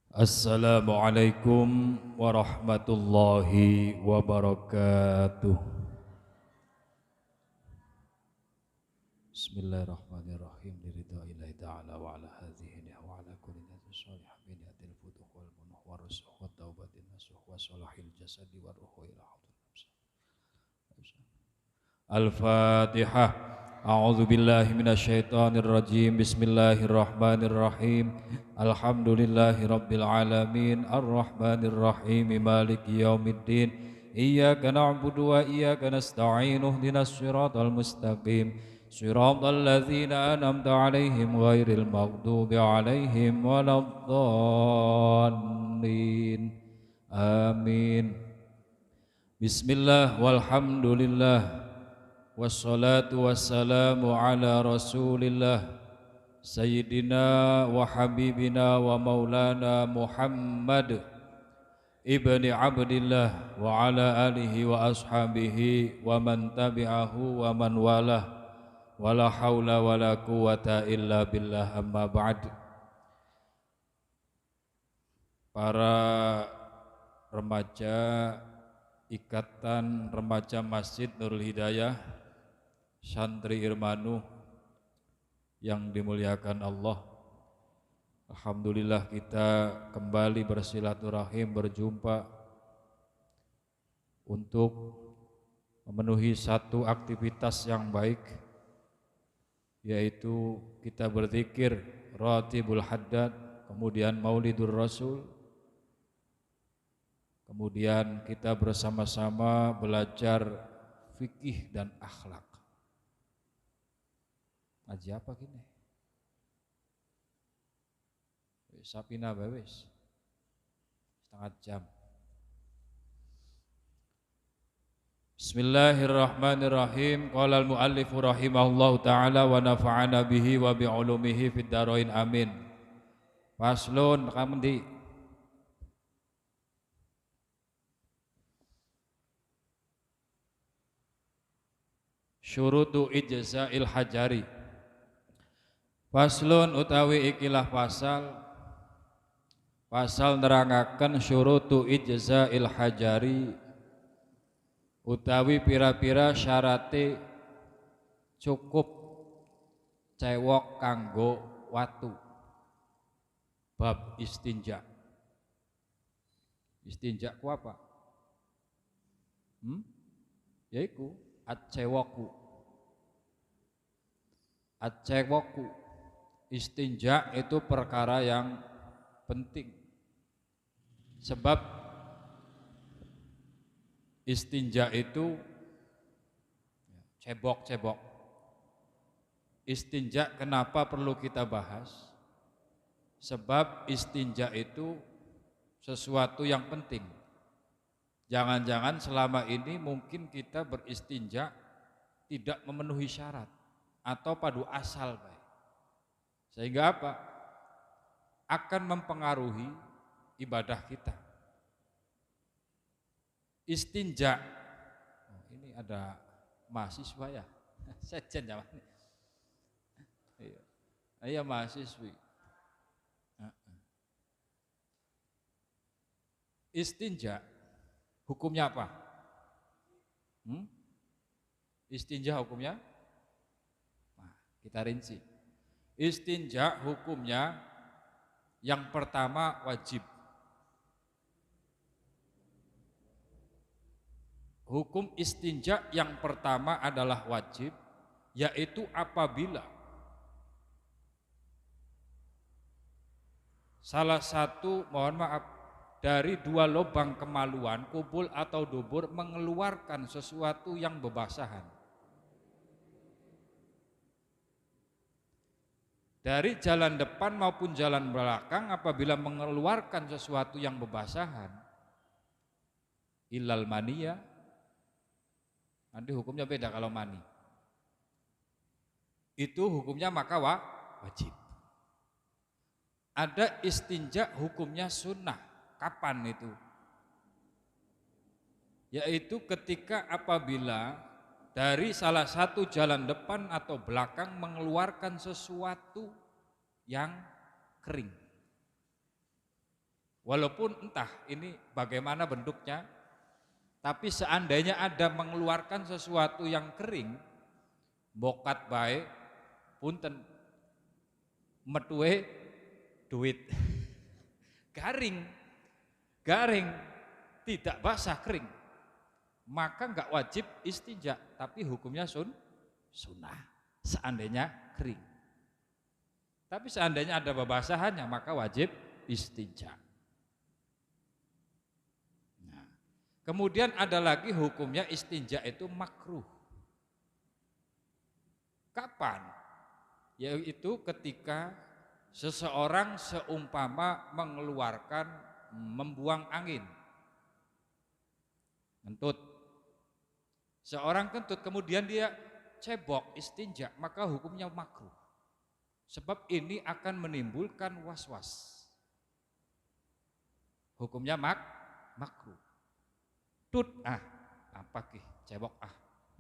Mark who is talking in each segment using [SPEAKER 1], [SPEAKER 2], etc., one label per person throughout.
[SPEAKER 1] Assalamualaikum warahmatullahi wabarakatuh. Bismillahirrahmanirrahim. Liridha'illahi ta'ala wa ala hadhihi wa ala kulli nafsin shalihah min yatil futuh wal munuh wa rusuh wa taubatin nasuh wa salahil jasadi wa ruhu ila haudun nafsa. Al-Fatihah. A'udzu billahi minasyaitonir rajim. Bismillahirrahmanirrahim. Alhamdulillahi rabbil alamin. Arrahmanir rahim. Maliki yaumiddin. Iyyaka na'budu wa iyyaka nasta'in. Ihdinas siratal mustaqim. Siratal ladzina an'amta 'alaihim ghairil maghdubi 'alaihim waladdallin. Amin. Bismillah walhamdulillah. Wassalatu wassalamu ala rasulillah Sayyidina wa habibina wa maulana Muhammad ibni abdillah wa ala alihi wa ashabihi wa man tabi'ahu wa man walah wa la hawla wa la quwata illa billah amma ba'd. Para remaja Ikatan Remaja Masjid Nurul Hidayah Santri Irmanu yang dimuliakan Allah, alhamdulillah kita kembali bersilaturahim, berjumpa untuk memenuhi satu aktivitas yang baik, yaitu kita berzikir Ratibul Haddad, kemudian Maulidur Rasul, kemudian kita bersama-sama belajar fikih dan akhlak. Ngaji apa gini? Sapina bewes setengah jam. Bismillahirrahmanirrahim. Qala al-muallif rahimahullahu taala wa nafa'ana bihi wa bi ulumihi fid dharain amin. Faslun kamandi syurutu ijza'il hajari. Faslun utawi ikilah pasal nerangaken syurutu ijza'il hajari utawi pira-pira syarate cukup cewok kanggo watu. Bab istinja. Istinja ku apa? Yaiku at-cewoku. At-cewoku. Istinja itu perkara yang penting. Sebab istinja itu cebok-cebok. Istinja kenapa perlu kita bahas? Sebab istinja itu sesuatu yang penting. Jangan-jangan selama ini mungkin kita beristinja tidak memenuhi syarat atau padu asal baik. Sehingga apa? Akan mempengaruhi ibadah kita. Istinja. Ini ada mahasiswa ya. Sejen ya. Iya mahasiswi. Istinja hukumnya apa? Istinja hukumnya? Nah, kita rinci. Istinja hukumnya yang pertama wajib. Hukum istinja yang pertama adalah wajib, yaitu apabila salah satu, dari dua lubang kemaluan, kubul atau dubur, mengeluarkan sesuatu yang bebasahan. Dari jalan depan maupun jalan belakang apabila mengeluarkan sesuatu yang bebasahan, ilal mania, nanti hukumnya beda kalau mani. Itu hukumnya maka wajib. Ada istinja hukumnya sunnah. Kapan itu? Yaitu ketika apabila dari salah satu jalan depan atau belakang mengeluarkan sesuatu yang kering. Walaupun entah ini bagaimana bentuknya, tapi seandainya ada mengeluarkan sesuatu yang kering, bokat bae, punten, metuwe duit, garing, garing, tidak basah kering, maka enggak wajib istinja, tapi hukumnya sunnah, seandainya kering. Tapi seandainya ada babasahannya, maka wajib istinja. Nah, kemudian ada lagi hukumnya istinja itu makruh. Kapan? Yaitu ketika seseorang seumpama mengeluarkan, membuang angin, kentut. Seorang kentut kemudian dia cebok istinja, maka hukumnya makruh. Sebab ini akan menimbulkan was-was. Hukumnya makruh. Tut apa ki cebok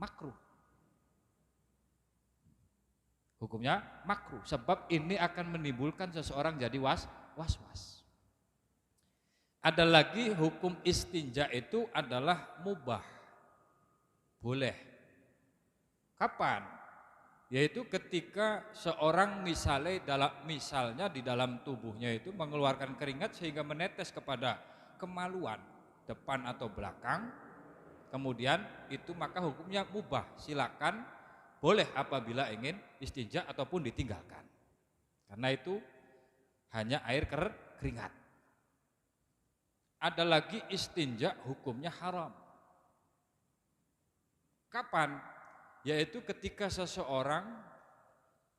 [SPEAKER 1] makruh. Hukumnya makruh sebab ini akan menimbulkan seseorang jadi was-was. Ada lagi hukum istinja itu adalah mubah. Boleh. Kapan? Yaitu ketika seorang misalnya di dalam tubuhnya itu mengeluarkan keringat sehingga menetes kepada kemaluan depan atau belakang, kemudian itu maka hukumnya mubah, silakan, boleh apabila ingin istinja ataupun ditinggalkan, karena itu hanya air keringat. Ada lagi istinja hukumnya haram. Kapan? Yaitu ketika seseorang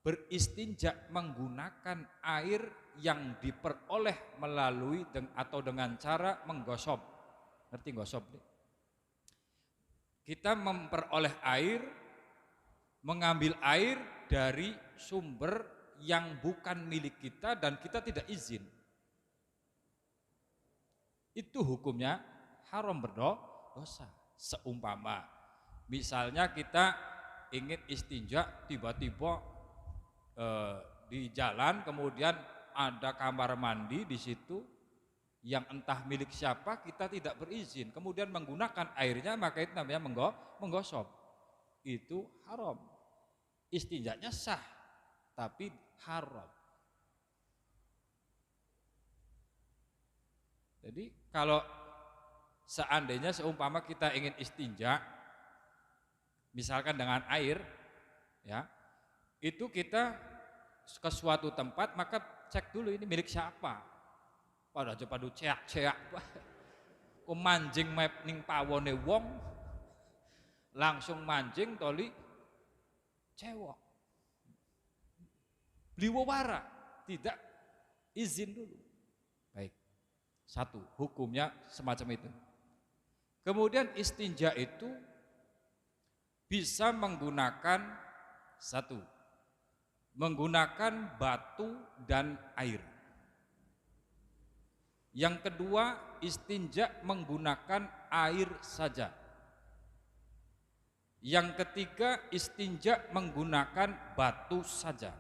[SPEAKER 1] beristinja menggunakan air yang diperoleh melalui atau dengan cara menggosok. Ngerti gosok? Kita memperoleh air, mengambil air dari sumber yang bukan milik kita dan kita tidak izin. Itu hukumnya haram, berdosa. Seumpama misalnya kita ingin istinja, tiba-tiba di jalan kemudian ada kamar mandi di situ yang entah milik siapa, kita tidak berizin, kemudian menggunakan airnya, maka itu namanya menggosok. Itu haram. Istinjanya sah, tapi haram. Jadi kalau seandainya seumpama kita ingin istinja, misalkan dengan air, ya, itu kita ke suatu tempat maka cek dulu ini milik siapa. Pada aja padu ceak-ceak, ku manjing map ning pawone wong, langsung manjing toli cewek, bliwawara, tidak izin dulu. Baik, satu hukumnya semacam itu. Kemudian istinja itu bisa menggunakan menggunakan batu dan air. Yang kedua, istinja menggunakan air saja. Yang ketiga, istinja menggunakan batu saja.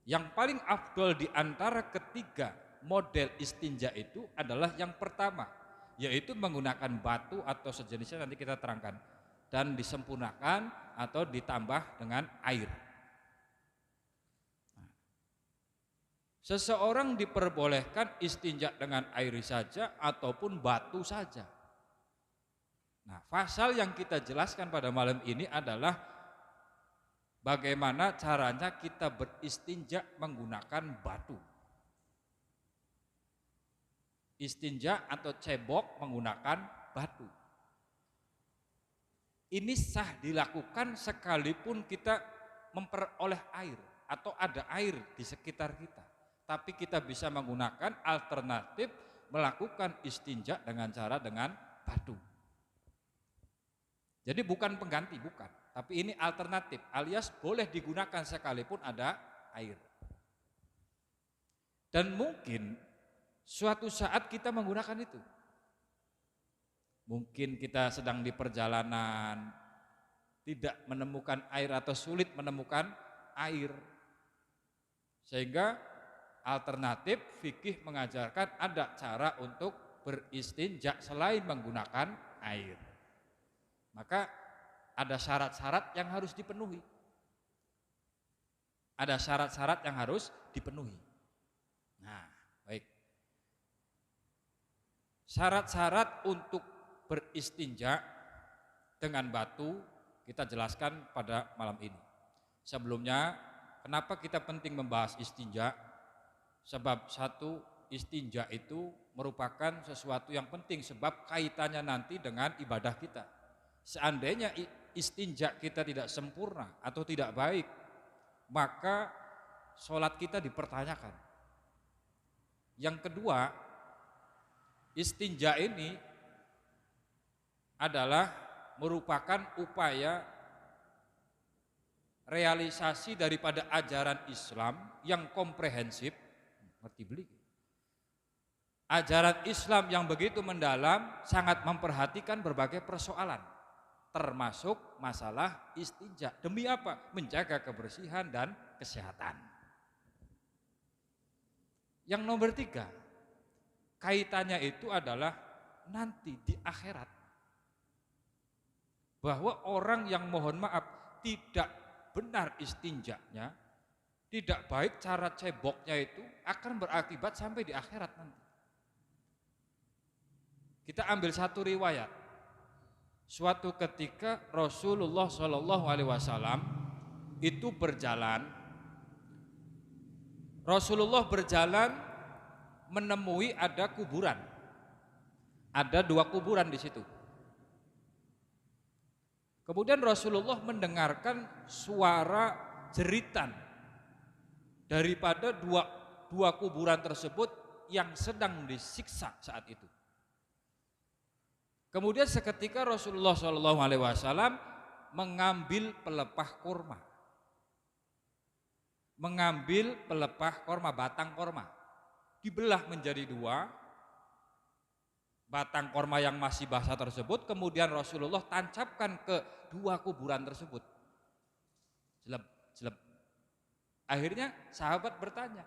[SPEAKER 1] Yang paling afdol di antara ketiga model istinja itu adalah yang pertama, yaitu menggunakan batu atau sejenisnya, nanti kita terangkan, dan disempurnakan atau ditambah dengan air. Seseorang diperbolehkan istinja dengan air saja ataupun batu saja. Nah, pasal yang kita jelaskan pada malam ini adalah bagaimana caranya kita beristinja menggunakan batu. Istinja atau cebok menggunakan batu. Ini sah dilakukan sekalipun kita memperoleh air atau ada air di sekitar kita. Tapi kita bisa menggunakan alternatif melakukan istinja dengan batu. Jadi bukan pengganti, bukan. Tapi ini alternatif, alias boleh digunakan sekalipun ada air. Dan mungkin suatu saat kita menggunakan itu. Mungkin kita sedang di perjalanan, tidak menemukan air atau sulit menemukan air. Sehingga alternatif fikih mengajarkan ada cara untuk beristinja selain menggunakan air. Maka ada syarat-syarat yang harus dipenuhi. Ada syarat-syarat yang harus dipenuhi. Nah, baik. Syarat-syarat untuk beristinja dengan batu kita jelaskan pada malam ini. Sebelumnya, kenapa kita penting membahas istinja? Sebab satu, istinja itu merupakan sesuatu yang penting sebab kaitannya nanti dengan ibadah kita. Seandainya istinja kita tidak sempurna atau tidak baik, maka sholat kita dipertanyakan. Yang kedua, istinja ini adalah merupakan upaya realisasi daripada ajaran Islam yang komprehensif. Ngerti beli? Ajaran Islam yang begitu mendalam sangat memperhatikan berbagai persoalan, termasuk masalah istinja. Demi apa? Menjaga kebersihan dan kesehatan. Yang nomor 3, kaitannya itu adalah nanti di akhirat. Bahwa orang yang mohon maaf tidak benar istinjanya, tidak baik cara ceboknya itu akan berakibat sampai di akhirat nanti. Kita ambil satu riwayat. Suatu ketika Rasulullah SAW itu berjalan. Rasulullah berjalan menemui ada kuburan. Ada 2 kuburan di situ. Kemudian Rasulullah mendengarkan suara jeritan daripada dua kuburan tersebut yang sedang disiksa saat itu. Kemudian seketika Rasulullah SAW mengambil pelepah kurma. Mengambil pelepah kurma, batang kurma. Dibelah menjadi 2. Batang kurma yang masih basah tersebut kemudian Rasulullah tancapkan ke 2 kuburan tersebut. Jeleb, jeleb. Akhirnya sahabat bertanya,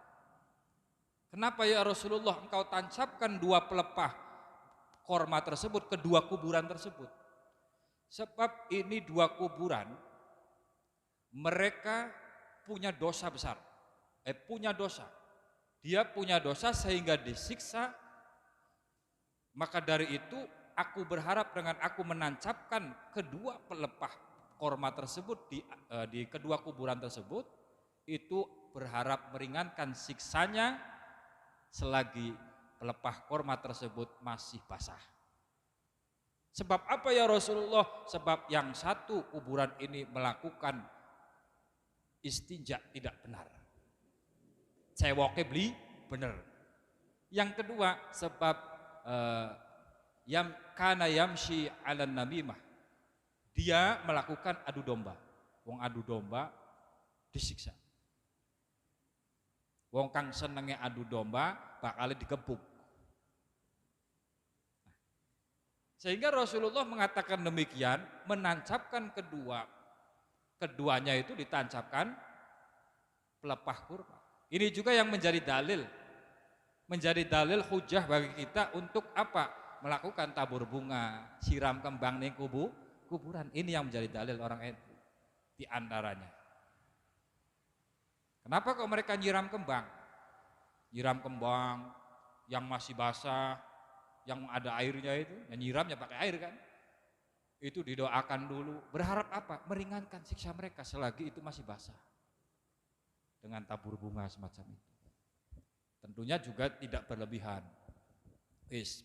[SPEAKER 1] kenapa ya Rasulullah engkau tancapkan 2 pelepah kurma tersebut ke 2 kuburan tersebut? Sebab ini 2 kuburan mereka punya dosa besar. Punya dosa. Dia punya dosa sehingga disiksa. Maka dari itu aku berharap dengan aku menancapkan kedua pelepah korma tersebut di kedua kuburan tersebut, itu berharap meringankan siksanya selagi pelepah korma tersebut masih basah. Sebab apa ya Rasulullah? Sebab yang satu kuburan ini melakukan istinja tidak benar. Cewoke beli benar. Yang kedua sebab kana yamshi 'alan namimah. Dia melakukan adu domba. Wong adu domba disiksa. Wong kang senenge adu domba bakal digebuk. Sehingga Rasulullah mengatakan demikian, menancapkan keduanya itu ditancapkan pelepah kurma. Ini juga yang menjadi dalil hujah bagi kita untuk apa? Melakukan tabur bunga, siram kembang ning kuburan. Ini yang menjadi dalil orang NU di antaranya. Kenapa kok mereka nyiram kembang? Nyiram kembang yang masih basah, yang ada airnya itu, yang nyiramnya pakai air kan? Itu didoakan dulu. Berharap apa? Meringankan siksa mereka selagi itu masih basah. Dengan tabur bunga semacam itu. Tentunya juga tidak berlebihan.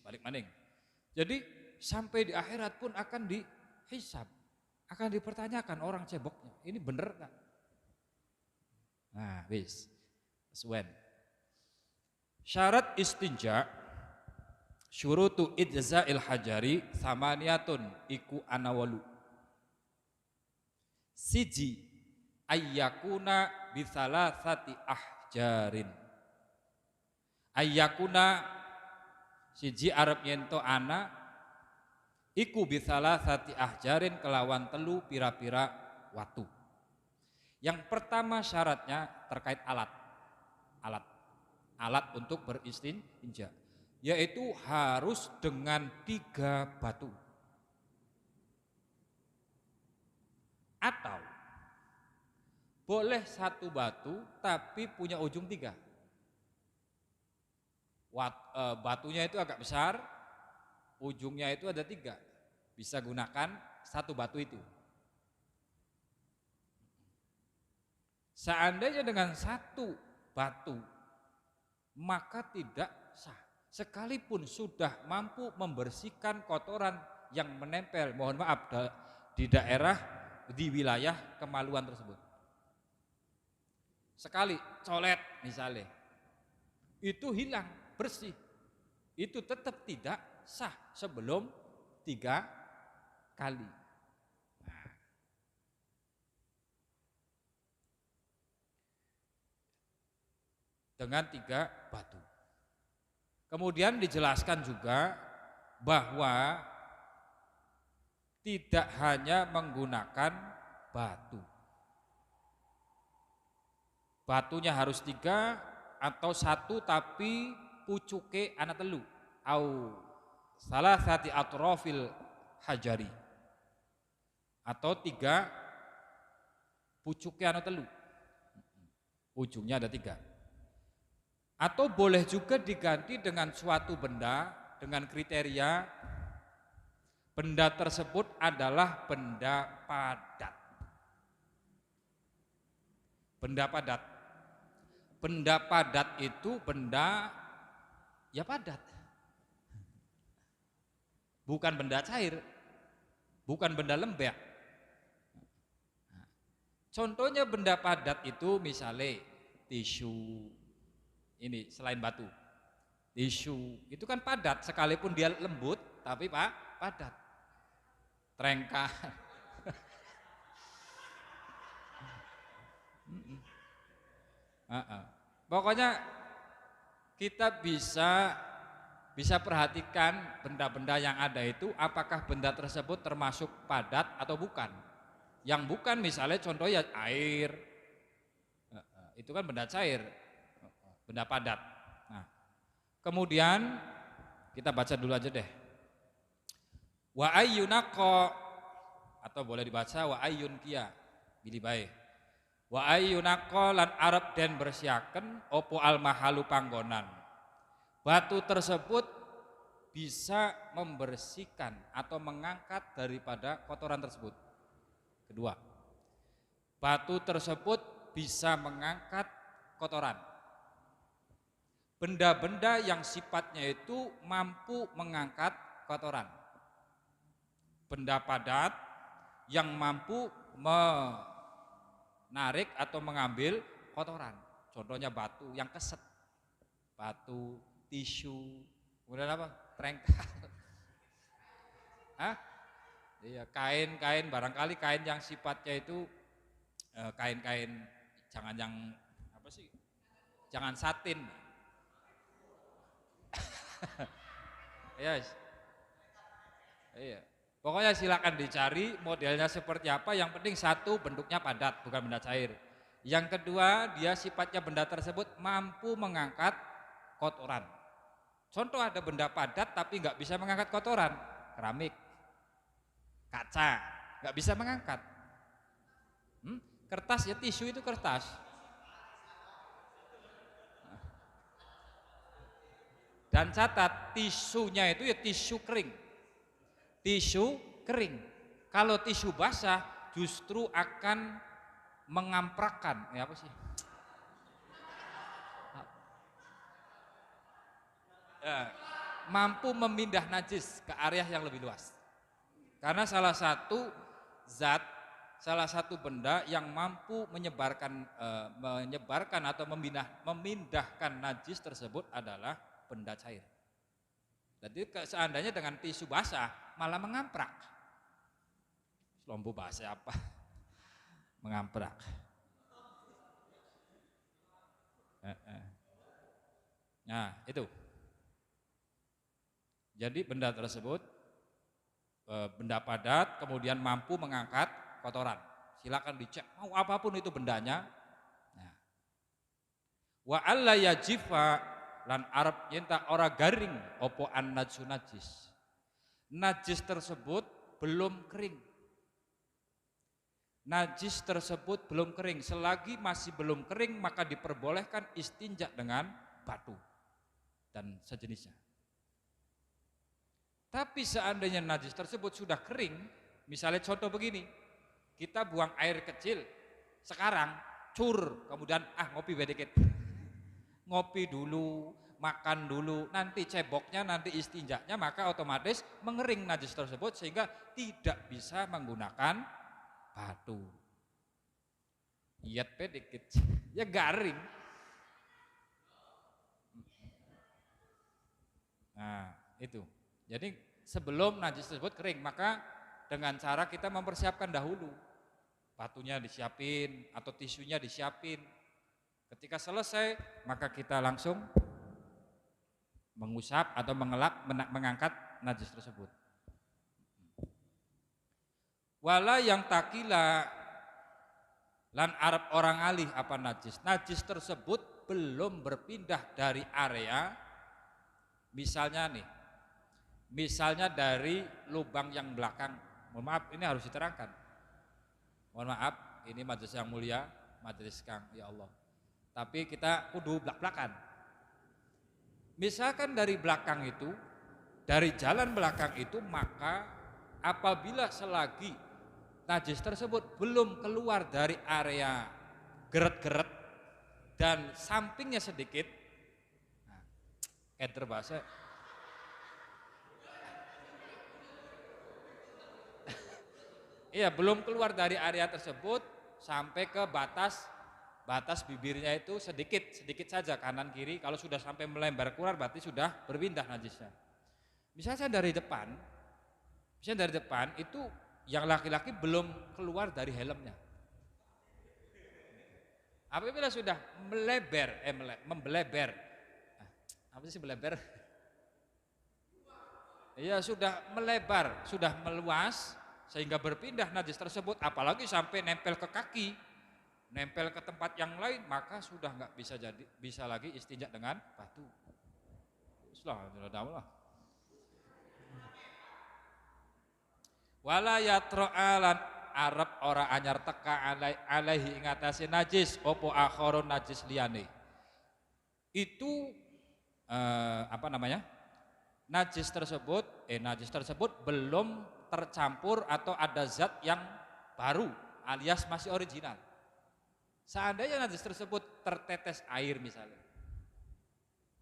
[SPEAKER 1] Balik maning. Jadi sampai di akhirat pun akan dihisab, akan dipertanyakan orang ceboknya. Ini bener nggak? Nah, Swen. Syarat istinja, syurutu idza'il hajari samaniyatun iku anawalu. Siji ayyakuna bisalasati ahjarin. Ayyakuna siji arep yento ana iku bisalasati ahjarin kelawan telu pira-pira watu. Yang pertama syaratnya terkait alat. alat untuk beristinja, yaitu harus dengan 3 batu. Atau boleh 1 batu tapi punya ujung 3. Batunya itu agak besar, ujungnya itu ada 3. Bisa gunakan 1 batu itu. Seandainya dengan 1 batu maka tidak sah, sekalipun sudah mampu membersihkan kotoran yang menempel, mohon maaf, di daerah, di wilayah kemaluan tersebut. Sekali colet misalnya, itu hilang, bersih, itu tetap tidak sah sebelum 3 kali. Dengan 3 batu. Kemudian dijelaskan juga bahwa tidak hanya menggunakan batu. Batunya harus 3 atau 1 tapi pucuke ana telu. Au salah satu atrofil hajari. Atau 3 pucuke ana telu. Ujungnya ada 3. Atau boleh juga diganti dengan suatu benda dengan kriteria benda tersebut adalah benda padat. Benda padat. Benda padat itu benda ya padat. Bukan benda cair, bukan benda lembek. Contohnya benda padat itu misalnya tisu, ini selain batu, tisu itu kan padat, sekalipun dia lembut tapi padat. Trengka. Pokoknya kita bisa perhatikan benda-benda yang ada itu, apakah benda tersebut termasuk padat atau bukan. Yang bukan misalnya contohnya air, itu kan benda cair, benda padat. Nah, kemudian kita baca dulu aja deh. Wa ayyunaqo, atau boleh dibaca wa ayyun kia, pilih baik. Wa ayyunaqo lan arep den bersiaken opo al mahalu panggonan. Batu tersebut bisa membersihkan atau mengangkat daripada kotoran tersebut. Kedua, batu tersebut bisa mengangkat kotoran. Benda-benda yang sifatnya itu mampu mengangkat kotoran. Benda padat yang mampu menarik atau mengambil kotoran. Contohnya batu yang keset, batu, tisu, kemudian apa? Trengkal. Iya, kain-kain, barangkali kain yang sifatnya itu kain-kain, jangan yang apa sih? Jangan satin. Yes. Iya. Pokoknya silakan dicari modelnya seperti apa, yang penting 1 bentuknya padat, bukan benda cair. Yang kedua, dia sifatnya benda tersebut mampu mengangkat kotoran. Contoh ada benda padat tapi nggak bisa mengangkat kotoran, keramik, kaca, nggak bisa mengangkat. Kertas ya, tisu itu kertas. Dan catat, tisunya itu ya tisu kering. Tisu kering. Kalau tisu basah justru akan mengamprakkan, ya apa sih? Mampu memindah najis ke area yang lebih luas. Karena salah satu zat, salah satu benda yang mampu menyebarkan atau memindahkan najis tersebut adalah benda cair. Jadi seandainya dengan tisu basah malah mengamprak. Lombu basah apa? Mengamprak. Nah, itu. Jadi benda tersebut benda padat kemudian mampu mengangkat kotoran. Silakan dicek mau apapun itu bendanya. Nah. Wa alla yajifa lan arep nyenta ora garing opo an najsu najis. Najis tersebut belum kering. Najis tersebut belum kering. Selagi masih belum kering maka diperbolehkan istinja dengan batu dan sejenisnya. Tapi seandainya najis tersebut sudah kering, misalnya contoh begini, kita buang air kecil, sekarang cur, kemudian ngopi sedikit. Ngopi dulu, makan dulu, nanti ceboknya, nanti istinjaknya, maka otomatis mengering najis tersebut sehingga tidak bisa menggunakan batu. Iyat pedikit, ya garing. Nah, itu. Jadi sebelum najis tersebut kering, maka dengan cara kita mempersiapkan dahulu. Batunya disiapin atau tisunya disiapin. Ketika selesai, maka kita langsung mengusap atau mengelap, mengangkat najis tersebut. Wala yang takila lan arab orang alih apa najis. Najis tersebut belum berpindah dari area, misalnya dari lubang yang belakang. Mohon maaf, ini harus diterangkan. Mohon maaf, ini majelis yang mulia, majelis Kang, ya Allah. Tapi kita kudu belak-belakan. Misalkan dari belakang itu, dari jalan belakang itu, maka apabila selagi najis tersebut belum keluar dari area geret-geret dan sampingnya sedikit, keder bahasa. Iya, belum keluar dari area tersebut sampai ke batas bibirnya itu sedikit saja kanan kiri. Kalau sudah sampai melebar keluar berarti sudah berpindah najisnya. Misalnya dari depan itu yang laki-laki belum keluar dari helmnya. Apabila sudah membeleber. Apa sih melebar? Iya, sudah melebar, sudah meluas sehingga berpindah najis tersebut, apalagi sampai nempel ke kaki, nempel ke tempat yang lain, maka sudah nggak bisa lagi istinja dengan batu. Sudah. Wala yatra'alan arab ora anyar teka alaihi ingatasi najis opo akhoron najis liyane. Itu najis tersebut belum tercampur atau ada zat yang baru alias masih original. Seandainya najis tersebut tertetes air misalnya,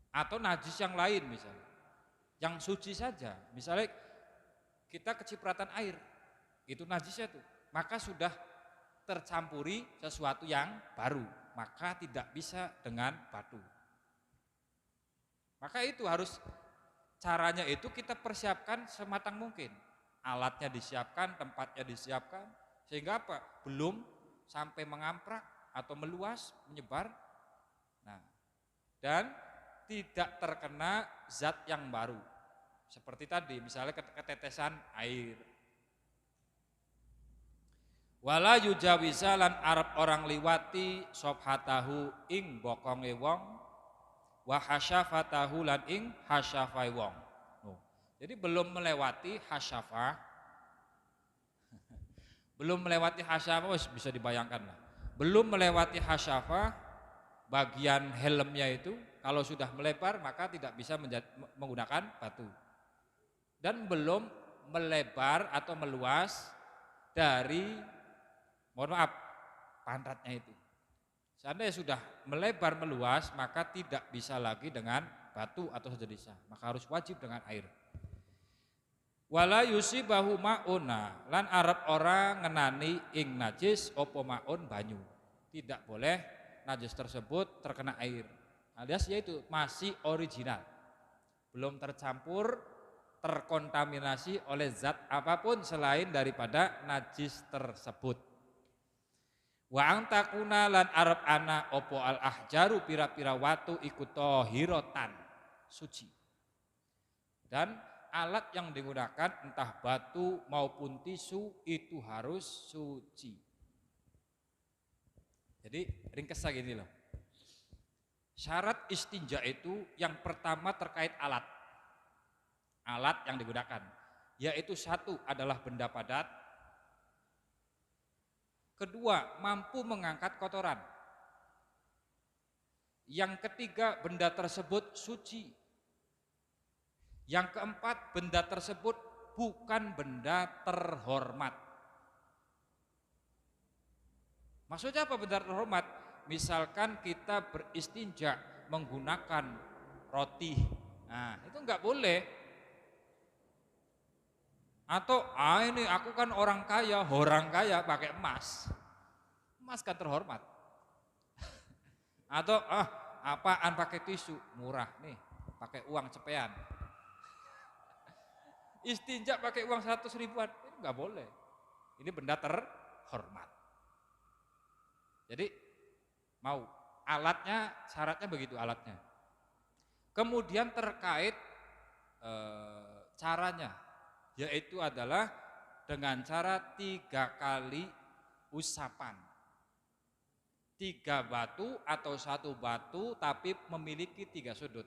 [SPEAKER 1] atau najis yang lain misalnya, yang suci saja, misalnya kita kecipratan air, itu najisnya tuh, maka sudah tercampuri sesuatu yang baru, maka tidak bisa dengan batu. Maka itu harus, caranya itu kita persiapkan sematang mungkin. Alatnya disiapkan, tempatnya disiapkan, sehingga apa? Belum sampai mengamprak atau meluas, menyebar. Nah, dan tidak terkena zat yang baru. Seperti tadi, misalnya ketetesan air. Wala yujawiza lan arep orang liwati sobhatahu ing bokonge wong, wa hasyafatahu lan ing hasyafai wong. Jadi belum melewati hasyafah, bisa dibayangkan lah. Belum melewati hasyafah, bagian helmnya itu kalau sudah melebar maka tidak bisa menggunakan batu. Dan belum melebar atau meluas dari, mohon maaf, pantatnya itu. Seandainya sudah melebar meluas maka tidak bisa lagi dengan batu atau sejenisnya, maka harus wajib dengan air. Wala yusibahu ma'una lan arep ora ngenani ing najis opo ma'un banyu. Tidak boleh najis tersebut terkena air, alias yaitu masih original, belum tercampur, terkontaminasi oleh zat apapun selain daripada najis tersebut. Wa angtakuna lan arep ana opo al ahjaru pira-pira watu iku tahirotan, suci. Dan alat yang digunakan entah batu maupun tisu itu harus suci. Jadi ringkesnya gini loh. Syarat istinja itu yang pertama terkait alat. Alat yang digunakan, yaitu satu adalah benda padat, kedua mampu mengangkat kotoran, yang ketiga benda tersebut suci, yang keempat benda tersebut bukan benda terhormat. Maksudnya apa benda terhormat? Misalkan kita beristinja menggunakan roti, nah itu nggak boleh. Atau ini aku kan orang kaya pakai emas, emas kan terhormat. Atau apaan pakai tisu murah nih, pakai uang cepean. Istinja pakai uang 100 ribuan, itu nggak boleh. Ini benda terhormat. Jadi mau alatnya, syaratnya begitu alatnya. Kemudian terkait caranya, yaitu adalah dengan cara 3 kali usapan. 3 batu atau 1 batu tapi memiliki 3 sudut.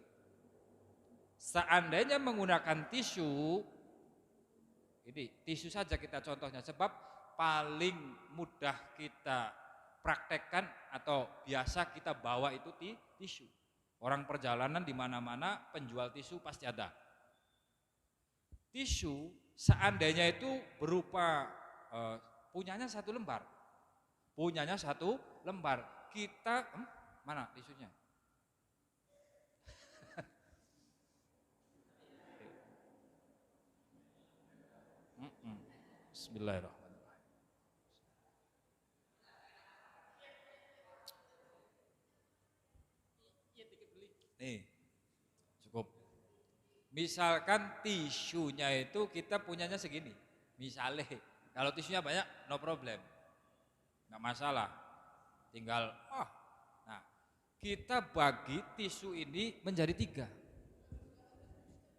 [SPEAKER 1] Seandainya menggunakan tisu, ini tisu saja kita contohnya, sebab paling mudah kita praktekkan atau biasa kita bawa itu tisu. Orang perjalanan di mana-mana penjual tisu pasti ada. Tisu seandainya itu berupa punyanya 1 lembar. Punyanya 1 lembar. Kita mana tisunya? Bismillahirrahmanirrahim. Nih, cukup. Misalkan tisunya itu kita punyanya segini. Misalnya, kalau tisunya banyak, no problem. Nggak masalah. Tinggal, nah, kita bagi tisu ini menjadi 3.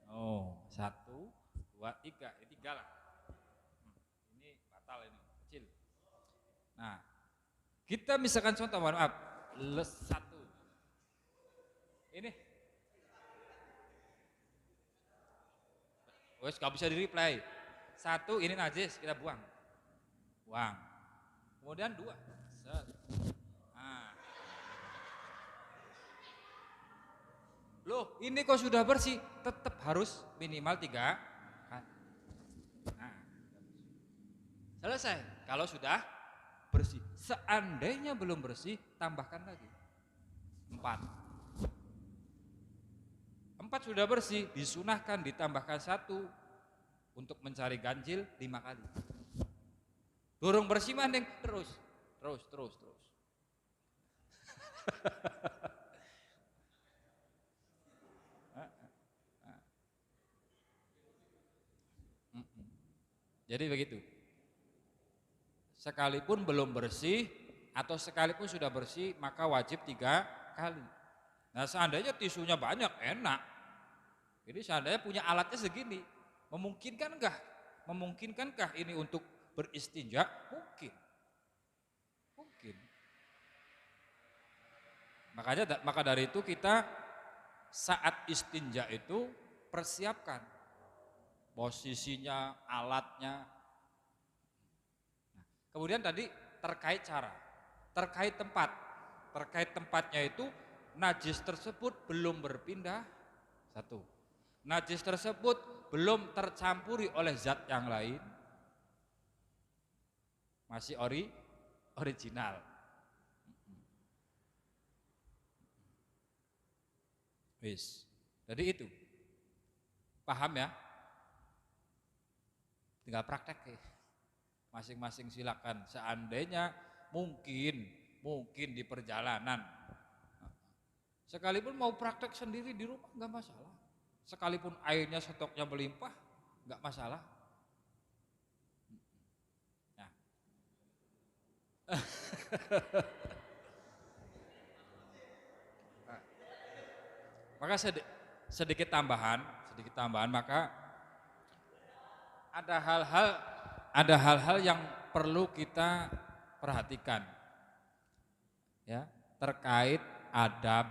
[SPEAKER 1] 1, 2, 3. Ini 3 lah. Ini batal ini, kecil. Nah, kita misalkan contoh, mohon maaf, 1. Ini wes gak bisa di reply. 1 ini najis, kita buang. Kemudian 2. Nah. Loh, ini kok sudah bersih, tetap harus minimal 3 kan. Nah. Selesai. Kalau sudah bersih. Seandainya belum bersih, tambahkan lagi 4. 4 sudah bersih, disunahkan ditambahkan 1 untuk mencari ganjil 5 kali. Dorong bersih maning terus. Jadi begitu. Sekalipun belum bersih atau sekalipun sudah bersih, maka wajib 3 kali. Nah, seandainya tisunya banyak, enak. Jadi seandainya punya alatnya segini, memungkinkankah ini untuk beristinja? Mungkin. Maka dari itu kita saat istinja itu persiapkan posisinya, alatnya. Nah, kemudian tadi terkait cara, terkait tempat. Terkait tempatnya itu najis tersebut belum berpindah 1. Najis tersebut belum tercampuri oleh zat yang lain, masih original. Wis. Jadi itu. Paham ya? Tinggal praktek ya. Masing-masing silakan. Seandainya mungkin di perjalanan, sekalipun mau praktek sendiri di rumah nggak masalah. Sekalipun airnya stoknya melimpah, nggak masalah. Nah. Maka sedikit tambahan, maka ada hal-hal yang perlu kita perhatikan, ya, terkait adab,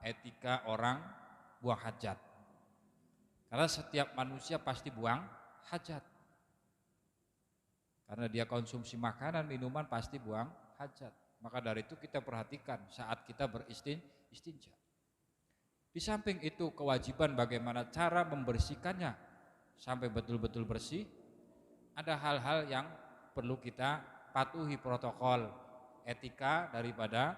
[SPEAKER 1] etika orang buang hajat. Karena setiap manusia pasti buang hajat. Karena dia konsumsi makanan, minuman pasti buang hajat. Maka dari itu kita perhatikan saat kita beristinja. Di samping itu kewajiban bagaimana cara membersihkannya sampai betul-betul bersih. Ada hal-hal yang perlu kita patuhi protokol etika daripada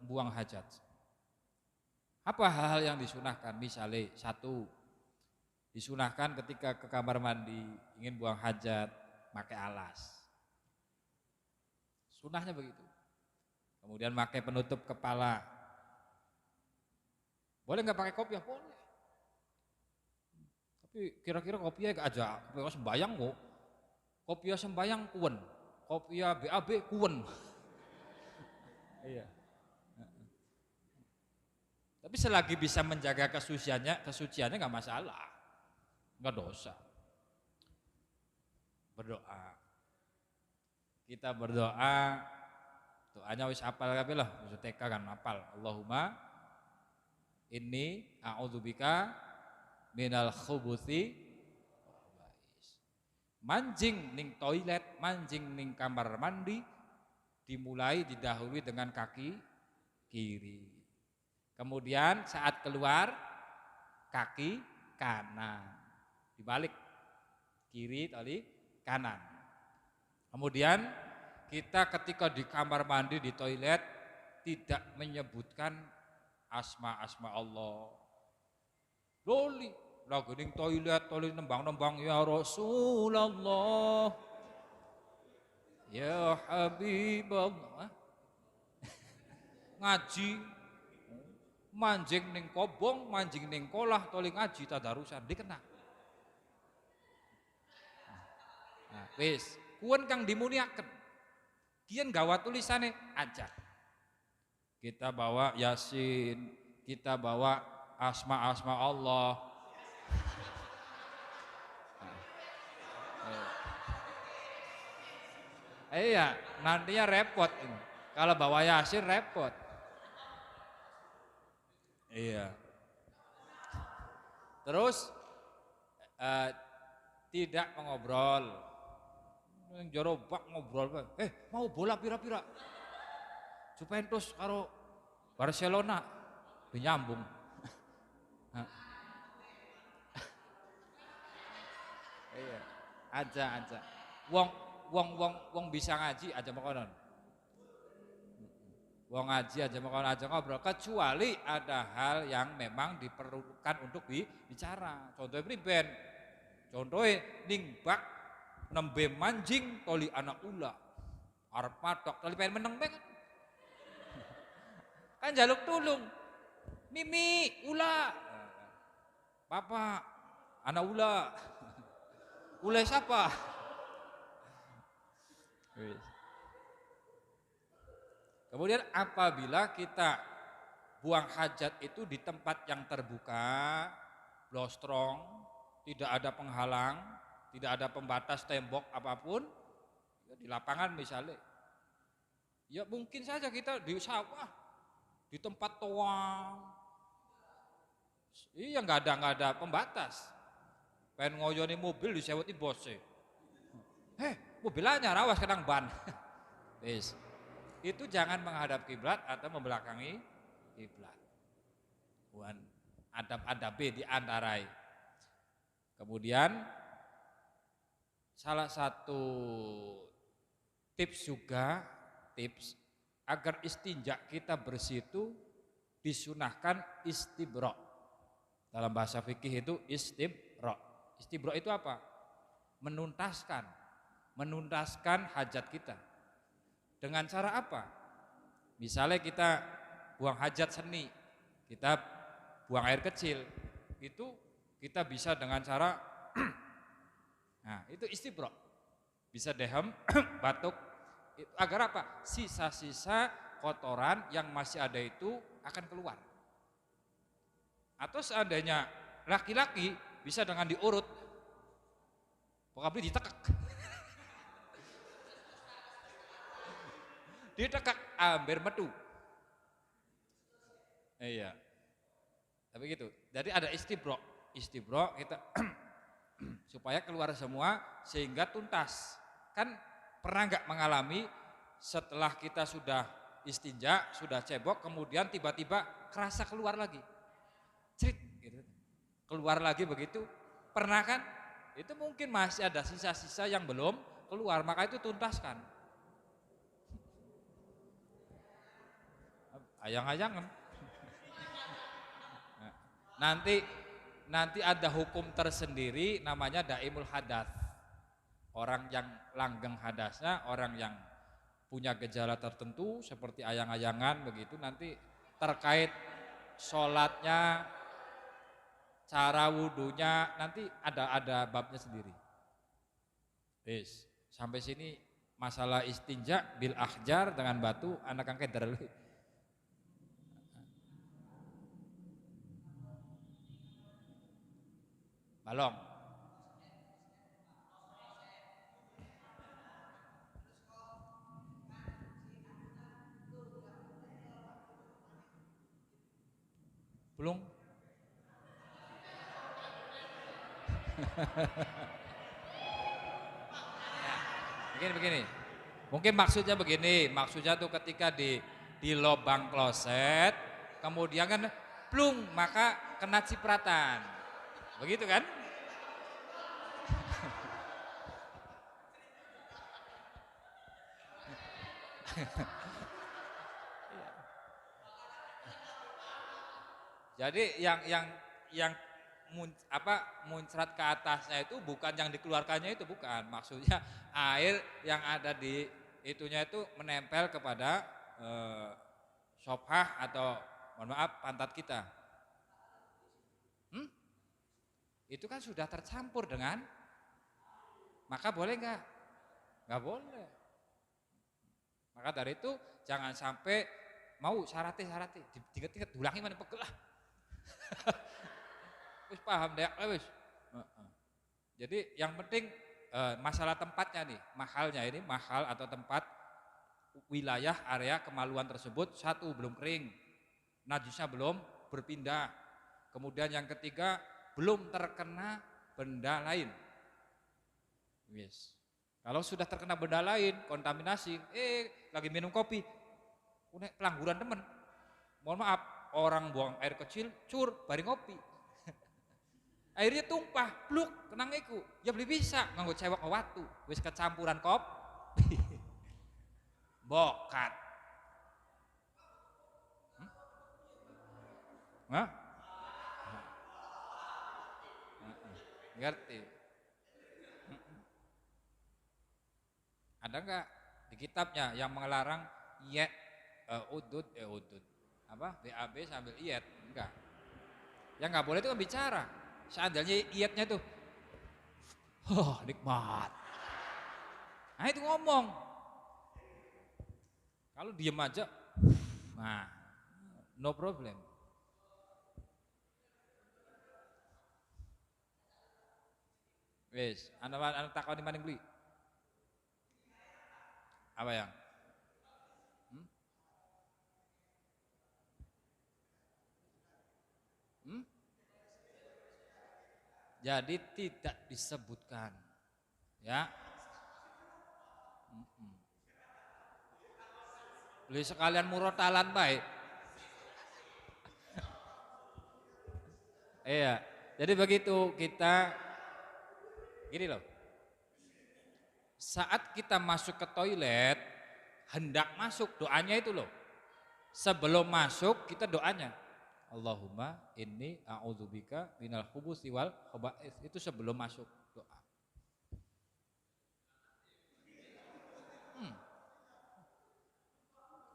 [SPEAKER 1] buang hajat. Apa hal-hal yang disunahkan? Misalnya satu, disunahkan ketika ke kamar mandi ingin buang hajat pakai alas. Sunahnya begitu. Kemudian pakai penutup kepala. Boleh nggak pakai kopiah? Boleh. Tapi kira-kira kopiah gak aja, kopiah sembayang kok. Kopiah sembayang kuwen, kopiah BAB kuwen. Iya. Tapi selagi bisa menjaga kesuciannya nggak masalah, nggak dosa. Berdoa, kita berdoa, doanya wis apal kabeh lah, wis TK kan apal. Allahumma inni a'udzubika minal khubuthi. Manjing ning toilet, manjing ning kamar mandi dimulai didahului dengan kaki kiri. Kemudian saat keluar kaki kanan, dibalik kiri tadi kanan. Kemudian kita ketika di kamar mandi di toilet tidak menyebutkan asma-asma Allah. Loli lagu ning toilet nembang-nembang ya Rasulullah, ya Habiballah. Ngaji manjing ning kobong, manjing ning kolah, toli ngaji tadarusan dikena. Nah, wis, kuwen kang dimuniaken. Kian gawa tulisane aja. Kita bawa Yasin, kita bawa asma-asma Allah. Iya, nantinya repot ini. Kalau bawa Yasin repot. Iya. Terus tidak mengobrol. Yang jero bak ngobrol, mau bola pira-pira. Juventus karo Barcelona dinyambung. Iya, aja. Wong bisa ngaji aja makonon. Wong ngaji aja makonon aja ngobrol, kecuali ada hal yang memang diperlukan untuk bicara. Contohnya priben. Contohnya ning bak nembe manjing toli anak ula. Arep matok toli pengen meneng banget. Kan jaluk tulung. Mimi ula. Papa anak ula. Ula siapa? Kemudian apabila kita buang hajat itu di tempat yang terbuka, blostrong, tidak ada penghalang, tidak ada pembatas tembok apapun, di lapangan misalnya, ya mungkin saja kita di sawah, di tempat toang, iya nggak ada pembatas, pengen ngoyoni mobil diseweti bosnya, mobil anyar awas kenang ban, wis. Itu jangan menghadap kiblat atau membelakangi kiblat. Bukan adab-adab di antarai. Kemudian salah satu tips agar istinja kita bersih itu disunahkan istibra. Dalam bahasa fikih itu istibra. Istibra itu apa? Menuntaskan hajat kita. Dengan cara apa? Misalnya kita buang hajat seni, kita buang air kecil, itu kita bisa dengan cara, nah itu istibra, bisa dehem, batuk, agar apa? Sisa-sisa kotoran yang masih ada itu akan keluar. Atau seandainya laki-laki bisa dengan diurut, pokoknya ditekek. Ditekak amber metu. Iya. Tapi gitu. Jadi ada istibro. Istibro kita supaya keluar semua sehingga tuntas. Kan pernah nggak mengalami setelah kita sudah istinja, sudah cebok, kemudian tiba-tiba kerasa keluar lagi. Cerit gitu. Keluar lagi begitu. Pernah kan? Itu mungkin masih ada sisa-sisa yang belum keluar, maka itu tuntaskan. Ayang-ayangan. Nanti nanti ada hukum tersendiri namanya daimul hadas. Orang yang langgeng hadasnya, orang yang punya gejala tertentu seperti ayang-ayangan begitu, nanti terkait sholatnya, cara wudhunya, nanti ada babnya sendiri. Yes. Sampai sini masalah istinja bil ahjar dengan batu anak angkat dari balong. Belum. Begini. Mungkin maksudnya begini, maksudnya tuh ketika di lubang kloset, kemudian kan plung, maka kena cipratan. Begitu kan? Jadi yang muncrat ke atasnya itu bukan yang dikeluarkannya, itu bukan. Maksudnya air yang ada di itunya itu menempel kepada sofah atau mohon maaf pantat kita. Itu kan sudah tercampur dengan, maka boleh nggak? Nggak boleh. Maka dari itu jangan sampai mau syaratnya diinget-inget ulangi mana pegel lah. Wis paham deh, wis. Jadi yang penting masalah tempatnya nih, mahalnya ini, mahal atau tempat wilayah area kemaluan tersebut, satu belum kering, najisnya belum berpindah. Kemudian yang ketiga belum terkena benda lain. Yes. Kalau sudah terkena benda lain, kontaminasi, lagi minum kopi, pelangguran temen. Mohon maaf, orang buang air kecil, cur, bari ngopi. Airnya tumpah, bluk, kenang iku. Ya beli bisa, nganggo cewek watu, wis kecampuran kopi. Bokat. Hah? Ngerti. Ada enggak di kitabnya yang melarang yet udud apa BAB sambil iyet? Enggak. Yang enggak boleh itu kan bicara. Seandainya iyetnya tuh nikmat. Nah itu ngomong. Kalau diem aja, nah no problem. Wes, anak takon di maning beli. Apa yang? Hmm? Hmm? Jadi tidak disebutkan, ya. Beli sekalian murotalan baik. Iya. Jadi begitu kita gini loh. Saat kita masuk ke toilet, hendak masuk doanya itu loh. Sebelum masuk kita doanya. Allahumma inni a'udzubika minal khubuthi wal khaba'ith. Itu sebelum masuk doa.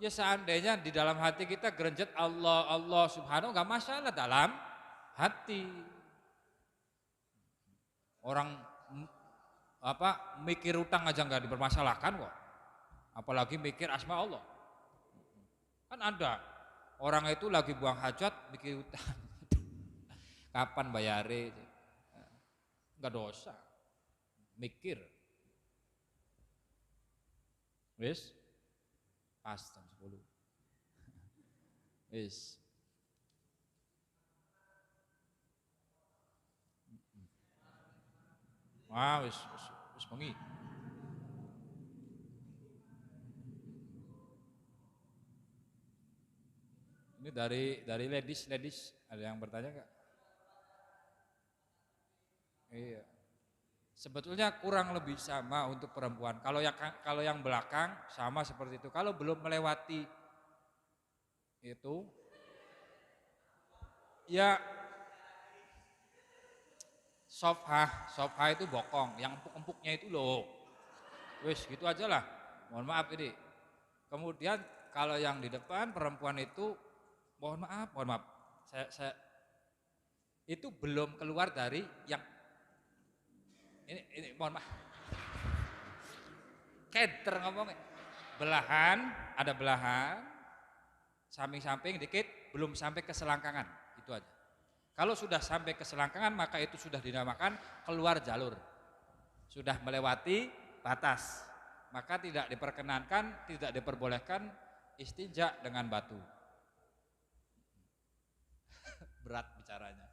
[SPEAKER 1] Ya seandainya di dalam hati kita gerenjet Allah subhanahu, gak masalah dalam hati. Orang mikir utang aja nggak dipermasalahkan kok. Apalagi mikir asma Allah. Kan ada orang itu lagi buang hajat mikir utang. Kapan bayare? Nggak dosa. Mikir. Wis pas jam 10. Wis. Wis bengi. Ini dari ladies ada yang bertanya enggak? Iya. Sebetulnya kurang lebih sama untuk perempuan. Kalau yang belakang sama seperti itu. Kalau belum melewati itu ya sofha itu bokong, yang empuk-empuknya itu loh. Wis gitu aja lah. Mohon maaf ini. Kemudian kalau yang di depan perempuan itu mohon maaf. Saya itu belum keluar dari yang ini mohon maaf. Keder ngomongnya. Ada belahan, samping-samping dikit, belum sampai ke selangkangan, itu aja. Kalau sudah sampai ke selangkangan maka itu sudah dinamakan keluar jalur, sudah melewati batas, maka tidak diperkenankan, tidak diperbolehkan istinja dengan batu. Berat bicaranya,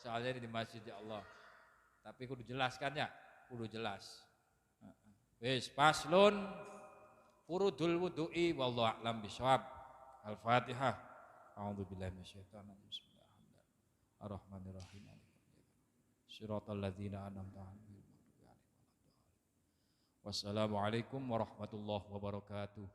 [SPEAKER 1] soalnya ini di masjid ya Allah, tapi kudu jelaskan ya, kudu jelas. Wis paslun furudul wudu'i wallahu a'lam bishawab. Al-Fatihah. A'udzubillahi minasyaitonir rajim. Bismillahirrahmanirrahim. Ar-Rahmanirrahim. Shiratal ladzina an'amta 'alaihim. Wassalamualaikum warahmatullahi wabarakatuh.